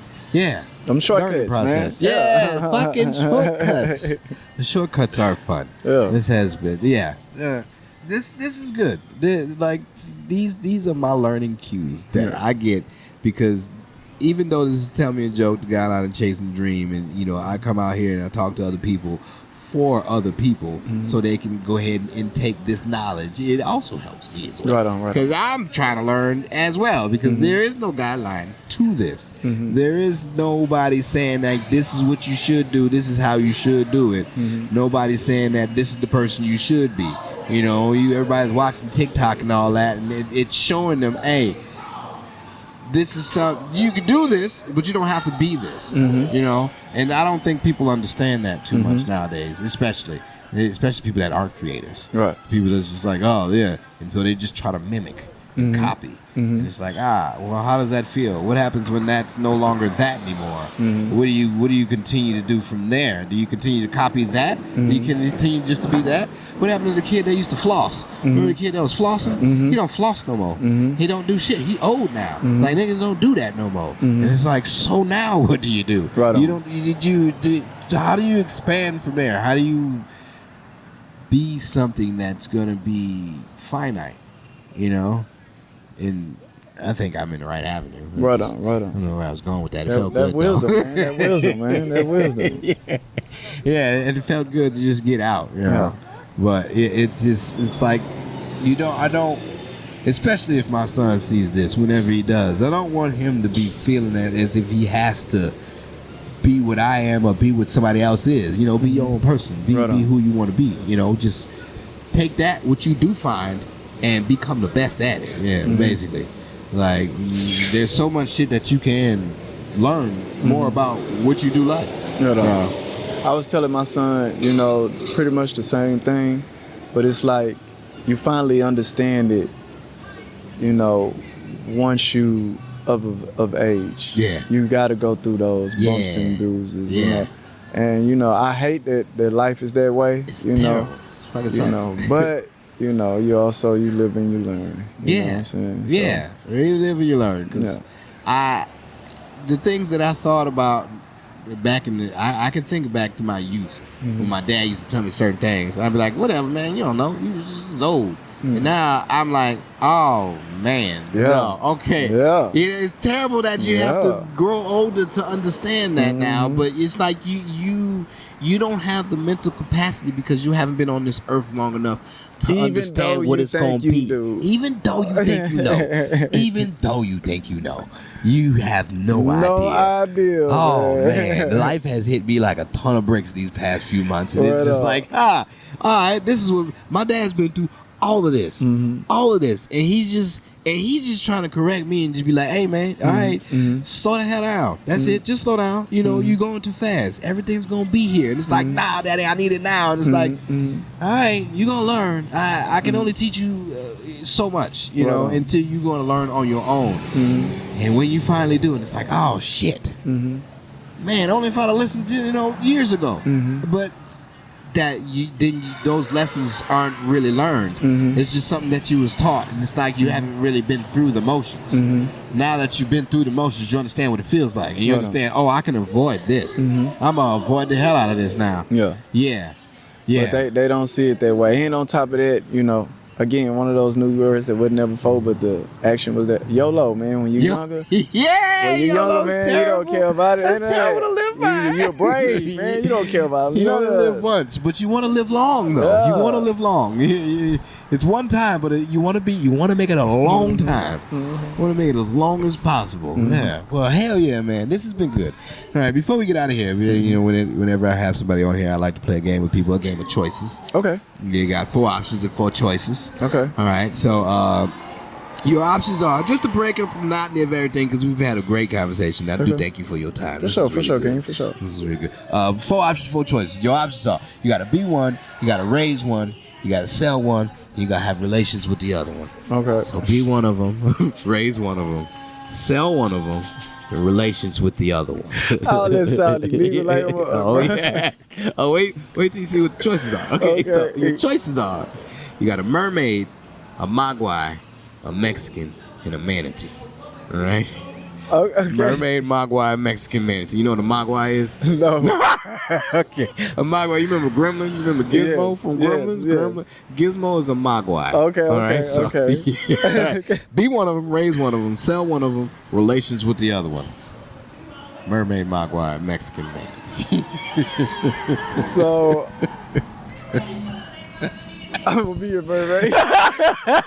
Them shortcuts, man. Yeah, fucking shortcuts. The shortcuts are fun. Yeah. This has been, This is good. These are my learning cues that I get because even though this is Tell Me a Joke, the guy out and chasing the dream, and I come out here and I talk to other people for other people so they can go ahead and take this knowledge. It also helps me as well. Right. Because I'm trying to learn as well because there is no guideline to this. There is nobody saying that this is what you should do, this is how you should do it. Nobody's saying that this is the person you should be. Everybody's watching TikTok and all that, and it's showing them, hey, this is you can do this, but you don't have to be this, And I don't think people understand that too much nowadays, especially people that aren't creators. Right. People that's just like, oh yeah, and so they just try to mimic and copy. And it's like, well, how does that feel? What happens when that's no longer that anymore? What do you continue to do from there? Do you continue to copy that? Do you continue just to be that? What happened to the kid that used to floss? Remember the kid that was flossing? He don't floss no more. He don't do shit. He old now. Like niggas don't do that no more. And it's like, so now what do you do? Right. How do you expand from there? How do you be something that's gonna be finite? And I think I'm in the right avenue. Right on. I don't know where I was going with that. It felt good. Wisdom, man. That wisdom. Yeah, and it felt good to just get out, Yeah. But it's like, I don't, especially if my son sees this, whenever he does, I don't want him to be feeling that as if he has to be what I am or be what somebody else is. Be your own person. Be who you want to be. Just take that, what you do find, and become the best at it. Yeah, basically. Like, there's so much shit that you can learn more about what you do like. I was telling my son, pretty much the same thing, but it's like you finally understand it, once you of age. Yeah. You got to go through those bumps and bruises, And I hate that life is that way, it's terrible. But you live and you learn. You know what I'm saying? You live and you learn. Cause the things that I thought about back in I can think back to my youth when my dad used to tell me certain things. I'd be like, whatever, man, you don't know. You just old. And now I'm like, oh man, no, okay. Yeah. It's terrible that you have to grow older to understand that now, but it's like you don't have the mental capacity because you haven't been on this earth long enough to understand what it's going to be. Even though you think you know. Even though you think you know. You have no idea. Oh, man. Life has hit me like a ton of bricks these past few months. And it's just like, all right, this is what my dad's been through. All of this. All of this. And he's just trying to correct me and just be like, hey, man, all right, slow the hell down. That's it. Just slow down. You're going too fast. Everything's going to be here. And it's like, nah, daddy, I need it now. And it's like, all right, you're going to learn. I can only teach you so much, until you're going to learn on your own. And when you finally do it, it's like, oh, shit. Man, only if I'd have listened to, years ago. But that those lessons aren't really learned. It's just something that you was taught, and it's like you haven't really been through the motions. Now that you've been through the motions, you understand what it feels like, and you understand. Oh, I can avoid this. I'm gonna avoid the hell out of this now. Yeah. But they don't see it that way. And on top of that, you know, again, one of those new words that was never before, but the action was that YOLO, man. When you're younger, when you're younger, man, you don't care about it. That's terrible to live by. You're brave, man. You don't care about it. You only live once, but you want to live long, though. Yeah. You want to live long. It's one time, but you want to make it a long time. You want to make it as long as possible. Yeah. Well, hell yeah, man. This has been good. All right, before we get out of here, you know, whenever I have somebody on here, I like to play a game with people, a game of choices. Okay. You got 4 options and 4 choices. Okay. All right. So your options are, just to break up the monotony of everything, because we've had a great conversation. I do thank you for your time. For sure, King. For sure. This is really good. 4 options, 4 choices. Your options are: you got to be one, you got to raise one, you got to sell one, you got to have relations with the other one. Okay. So be one of them, raise one of them, sell one of them, and relations with the other one. Oh, that sounded legal. Oh, yeah. Oh, wait till you see what the choices are. Okay. So your choices are: you got a mermaid, a mogwai, a Mexican, and a manatee. All right? Okay. Mermaid, mogwai, Mexican, manatee. You know what a mogwai is? No. Okay. A mogwai, you remember Gremlins? You remember Gizmo from Gremlins? Yes. Gizmo is a mogwai. Okay, All right? So, okay. Be one of them, raise one of them, sell one of them, relations with the other one. Mermaid, mogwai, Mexican, manatee. So I'm gonna be your mermaid.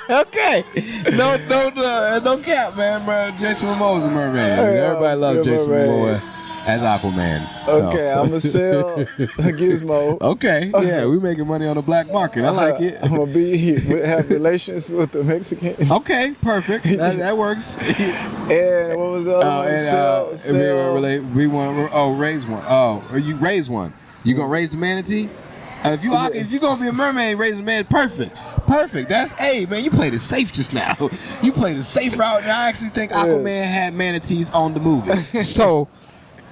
Okay. No cap, man, bro. Jason Momoa's a mermaid. Everybody loves Jason Momoa as Aquaman. So. Okay, I'm gonna sell a Gizmo. Okay, yeah, we making money on the black market. I like it. I'm gonna have relations with the Mexican. Okay, perfect. That works. And what was the other one? Raise one. Oh, you raise one. You gonna raise the manatee? If you gonna be a mermaid, raise a man, perfect. That's man. You played it safe just now. You played a safe route, and I actually think Aquaman had manatees on the movie. So,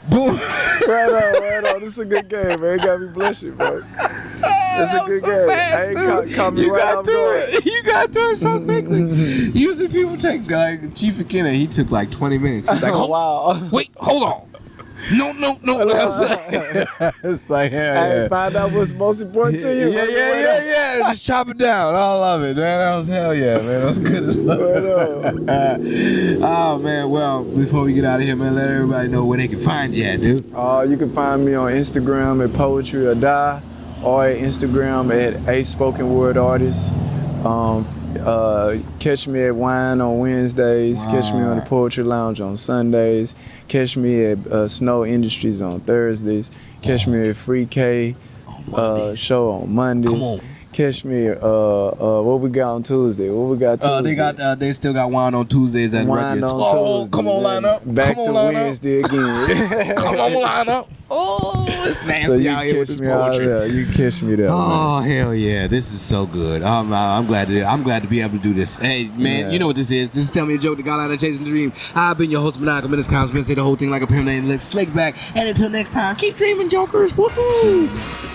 boom. Right on. This is a good game, man. It got me blushing, bro. It's a good game. Fast, I ain't caught me right. I'm going. You got to it so quickly. Usually people take like Chief McKenna. He took like 20 minutes. He's like, wow. Wait, hold on. No. It's like, hell I find out what's most important to you. Yeah. Just chop it down. I love it, man. That was hell yeah, man. That was good as fuck. Oh, man. Well, before we get out of here, man, let everybody know where they can find you at, dude. You can find me on Instagram at Poetry or Die, or at Instagram at A Spoken Word Artist. Catch me at Wine on Wednesdays. Wow. Catch me on the Poetry Lounge on Sundays. Catch me at Snow Industries on Thursdays. Catch me at Free K show on Mondays. Come on. Catch me what we got on Tuesday? They still got Wine on Tuesdays at Wine Records. Tuesday, come on, line up. Back to Wednesday again. Come on, line up. Oh, it's nasty so out here with this poetry. You catch me there. Oh, man. Hell yeah. This is so good. I'm glad to be able to do this. Hey, man, You know what this is. This is Tell Me a Joke, the guy out of Chasing the Dream. I've been your host, Maniacal, Menace, say the whole thing like a pimp named Slick back. And until next time, keep dreaming, jokers. Woohoo!